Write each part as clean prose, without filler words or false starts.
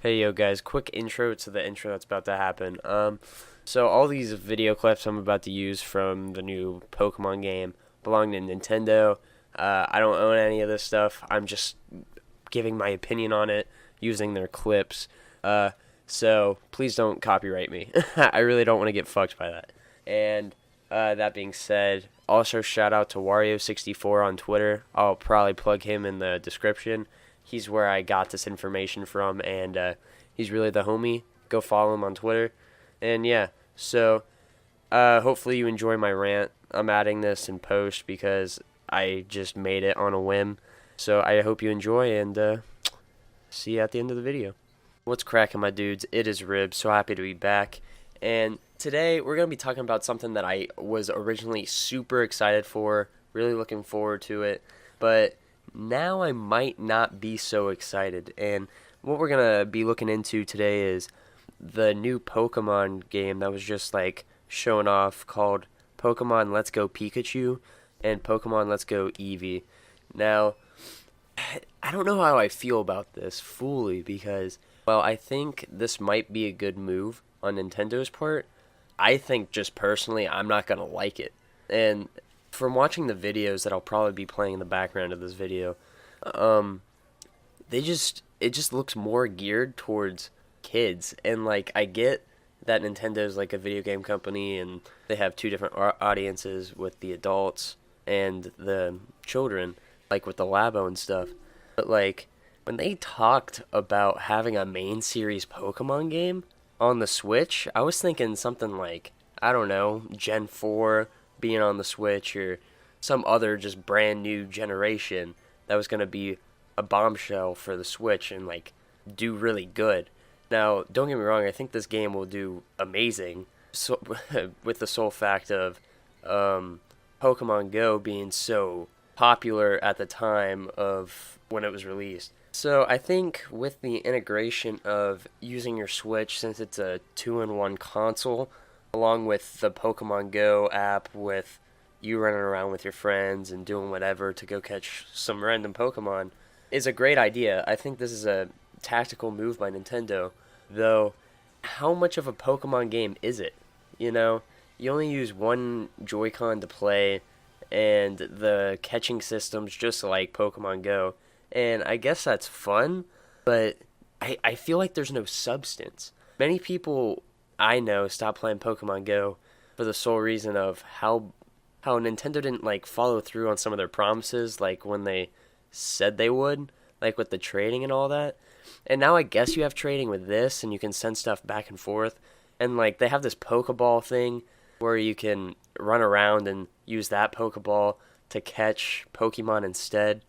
Hey yo guys, quick intro to the intro that's about to happen. So all these video clips I'm about to use from the new Pokemon game belong to Nintendo. I don't own any of this stuff. I'm just giving my opinion on it using their clips. So please don't copyright me. I really don't want to get fucked by that. And that being said, also shout out to Wario64 on Twitter. I'll probably plug him in the description. He's where I got this information from, and he's really the homie. Go follow him on Twitter. And yeah, so hopefully you enjoy my rant. I'm adding this in post because I just made it on a whim. So I hope you enjoy, and see you at the end of the video. What's cracking, my dudes? It is Rib. So happy to be back. And today we're going to be talking about something that I was originally super excited for, really looking forward to it, but now I might not be so excited. And what we're going to be looking into today is the new Pokemon game that was just like shown off called Pokemon Let's Go Pikachu and Pokemon Let's Go Eevee. Now, I don't know how I feel about this fully because, well, I think this might be a good move on Nintendo's part. I think just personally, I'm not going to like it. And from watching the videos that I'll probably be playing in the background of this video, it just looks more geared towards kids. And like, I get that Nintendo's like a video game company and they have two different audiences with the adults and the children, like with the Labo and stuff. But like, when they talked about having a main series Pokemon game on the Switch, I was thinking something like, I don't know, Gen 4 being on the Switch or some other just brand new generation that was going to be a bombshell for the Switch and like do really good. Now, don't get me wrong, I think this game will do amazing, so with the sole fact of Pokemon Go being so popular at the time of when it was released. So I think with the integration of using your Switch, since it's a two-in-one console, along with the Pokemon Go app with you running around with your friends and doing whatever to go catch some random Pokemon, is a great idea. I think this is a tactical move by Nintendo, though how much of a Pokemon game is it? You know, you only use one Joy-Con to play, and the catching system's just like Pokemon Go. And I guess that's fun, but I feel like there's no substance. Many people I know stopped playing Pokemon Go for the sole reason of how Nintendo didn't like follow through on some of their promises, like when they said they would, like with the trading and all that. And now I guess you have trading with this, and you can send stuff back and forth. And like they have this Pokeball thing where you can run around and use that Pokeball to catch Pokemon instead.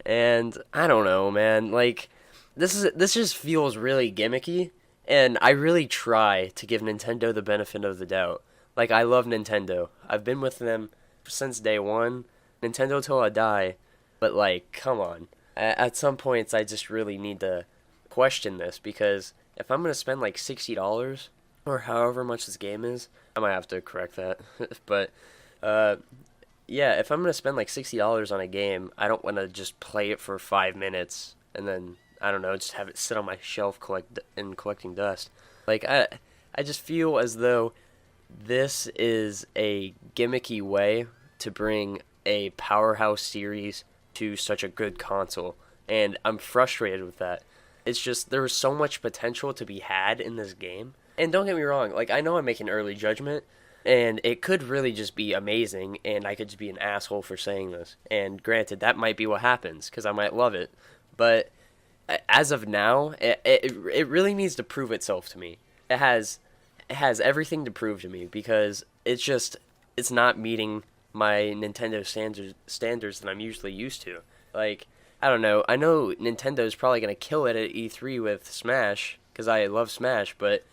And I don't know, man. Like this just feels really gimmicky, and I really try to give Nintendo the benefit of the doubt. Like I love Nintendo. I've been with them since day one. Nintendo till I die. But like, come on. At some points, I just really need to question this because if I'm gonna spend like $60 or however much this game is, I might have to correct that. But yeah, if I'm gonna spend like $60 on a game, I don't want to just play it for 5 minutes and then I don't know, just have it sit on my shelf collecting dust. Like I just feel as though this is a gimmicky way to bring a powerhouse series to such a good console, and I'm frustrated with that. It's just there was so much potential to be had in this game. And don't get me wrong, like I know I'm making early judgment, and it could really just be amazing, and I could just be an asshole for saying this. And granted, that might be what happens, because I might love it. But as of now, it really needs to prove itself to me. It has everything to prove to me, because it's not meeting my Nintendo standards that I'm usually used to. Like, I don't know. I know Nintendo's probably going to kill it at E3 with Smash, because I love Smash, but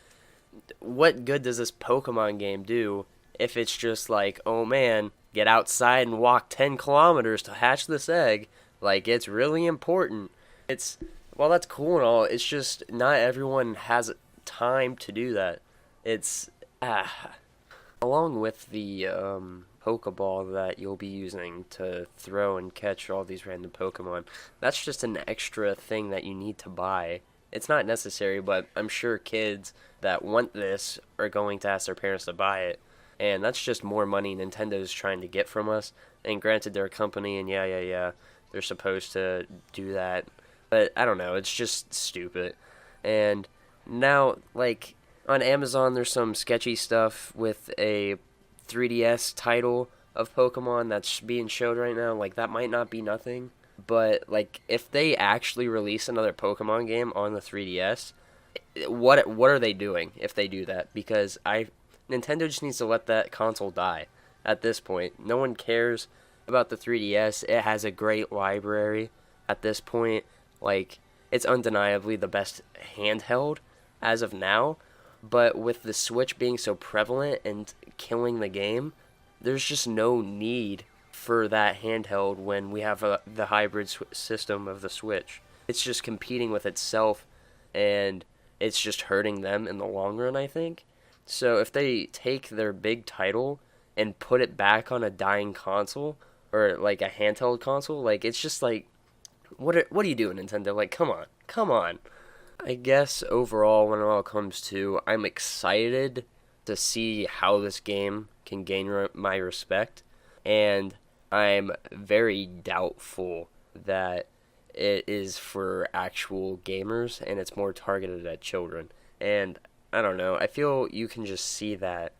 what good does this Pokemon game do if it's just like, oh man, get outside and walk 10 kilometers to hatch this egg? Like, it's really important. Well, that's cool and all, it's just not everyone has time to do that. It's, along with the, Pokeball that you'll be using to throw and catch all these random Pokemon, that's just an extra thing that you need to buy it's not necessary, but I'm sure kids that want this are going to ask their parents to buy it. And that's just more money Nintendo's trying to get from us. And granted, they're a company, and yeah, they're supposed to do that. But I don't know, it's just stupid. And now, like, on Amazon, there's some sketchy stuff with a 3DS title of Pokemon that's being showed right now. Like, that might not be nothing. But, like, if they actually release another Pokemon game on the 3DS, what are they doing if they do that? Because Nintendo just needs to let that console die at this point. No one cares about the 3DS. It has a great library at this point. Like, it's undeniably the best handheld as of now. But with the Switch being so prevalent and killing the game, there's just no need for that handheld when we have the hybrid system of the Switch. It's just competing with itself, and it's just hurting them in the long run, I think. So if they take their big title and put it back on a dying console, or like a handheld console, like, it's just like, what are you doing, Nintendo? Like, come on. I guess overall, when it all comes to, I'm excited to see how this game can gain my respect, and I'm very doubtful that it is for actual gamers and it's more targeted at children. And I don't know, I feel you can just see that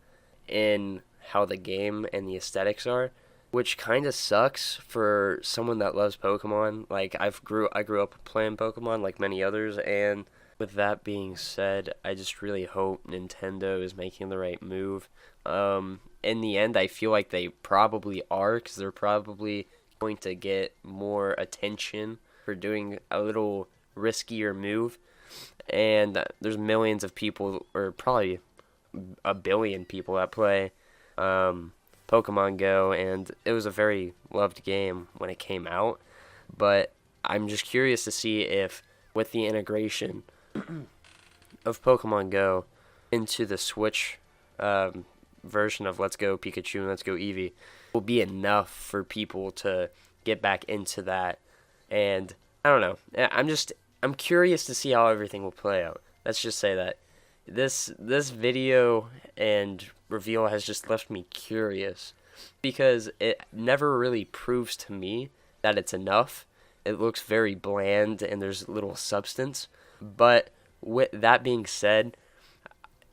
in how the game and the aesthetics are, which kind of sucks for someone that loves Pokemon. Like, I grew up playing Pokemon like many others, and with that being said, I just really hope Nintendo is making the right move. In the end, I feel like they probably are, because they're probably going to get more attention for doing a little riskier move. And there's millions of people, or probably a billion people that play Pokemon Go, and it was a very loved game when it came out. But I'm just curious to see if, with the integration of Pokemon Go into the Switch version of Let's Go Pikachu and Let's Go Eevee, will be enough for people to get back into that. And I don't know. I'm curious to see how everything will play out. Let's just say that this video and reveal has just left me curious, because it never really proves to me that it's enough. It looks very bland and there's little substance. But with that being said,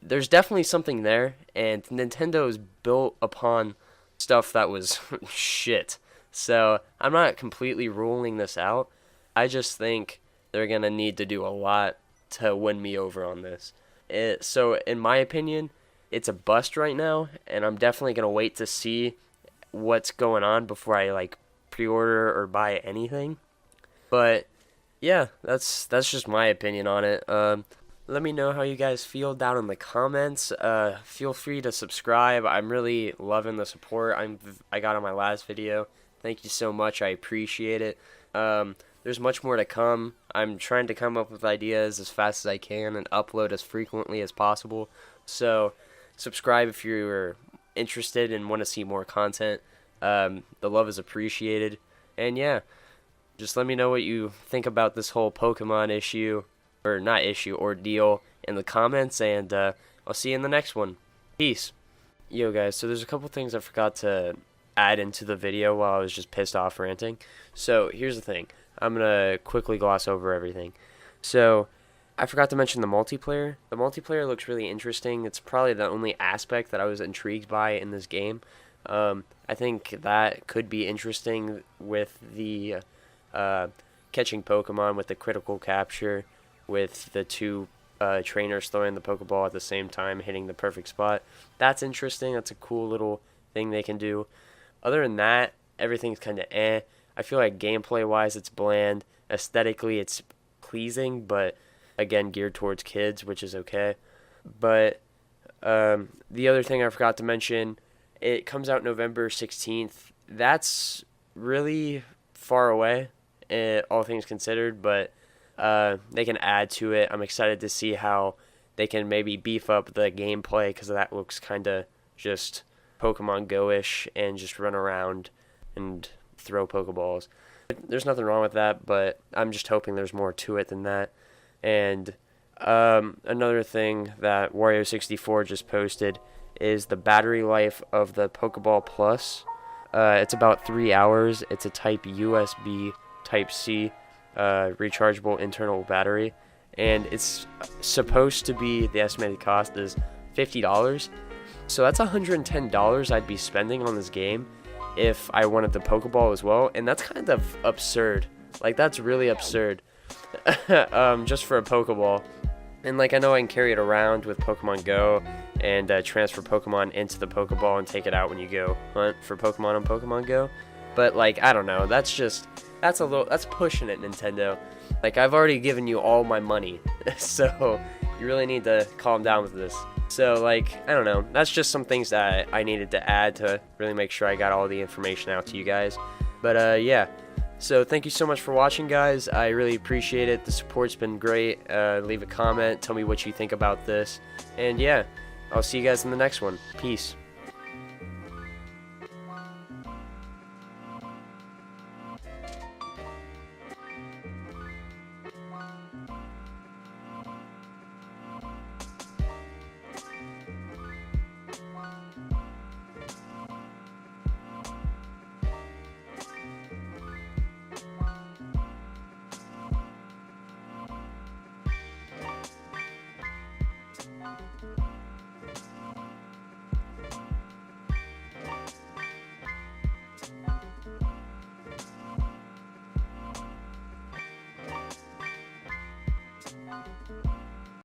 there's definitely something there, and Nintendo is built upon stuff that was shit. So I'm not completely ruling this out. I just think they're going to need to do a lot to win me over on this. So in my opinion, it's a bust right now, and I'm definitely going to wait to see what's going on before I like pre-order or buy anything. But yeah, that's just my opinion on it. Let me know how you guys feel down in the comments. Feel free to subscribe. I'm really loving the support I got on my last video. Thank you so much. I appreciate it. There's much more to come. I'm trying to come up with ideas as fast as I can and upload as frequently as possible. So subscribe if you're interested and want to see more content. The love is appreciated. And yeah, just let me know what you think about this whole Pokemon issue, or not issue, ordeal, in the comments, and I'll see you in the next one. Peace. Yo guys, so there's a couple things I forgot to add into the video while I was just pissed off ranting. So here's the thing. I'm going to quickly gloss over everything. So I forgot to mention the multiplayer. The multiplayer looks really interesting. It's probably the only aspect that I was intrigued by in this game. I think that could be interesting with the catching Pokemon with the critical capture, with the two trainers throwing the Pokeball at the same time, hitting the perfect spot. That's interesting. That's a cool little thing they can do. Other than that, everything's kind of eh. I feel like gameplay-wise, it's bland. Aesthetically, it's pleasing, but again, geared towards kids, which is okay. But the other thing I forgot to mention, it comes out November 16th. That's really far away, all things considered, but they can add to it. I'm excited to see how they can maybe beef up the gameplay, because that looks kind of just Pokemon Go-ish and just run around and throw Pokeballs. There's nothing wrong with that, but I'm just hoping there's more to it than that. And another thing that Wario64 just posted is the battery life of the Pokeball Plus. It's about 3 hours. It's a Type USB Type C rechargeable internal battery, and it's supposed to be, the estimated cost is $50. So that's $110 I'd be spending on this game if I wanted the Pokeball as well, and that's kind of absurd. Like, that's really absurd. Just for a Pokeball. And like, I know I can carry it around with Pokemon Go and transfer Pokemon into the Pokeball and take it out when you go hunt for Pokemon on Pokemon Go. But like, I don't know. That's pushing it, Nintendo. Like, I've already given you all my money, so you really need to calm down with this. So like, I don't know. That's just some things that I needed to add to really make sure I got all the information out to you guys. But yeah. So thank you so much for watching, guys. I really appreciate it. The support's been great. Leave a comment. Tell me what you think about this. And yeah, I'll see you guys in the next one. Peace.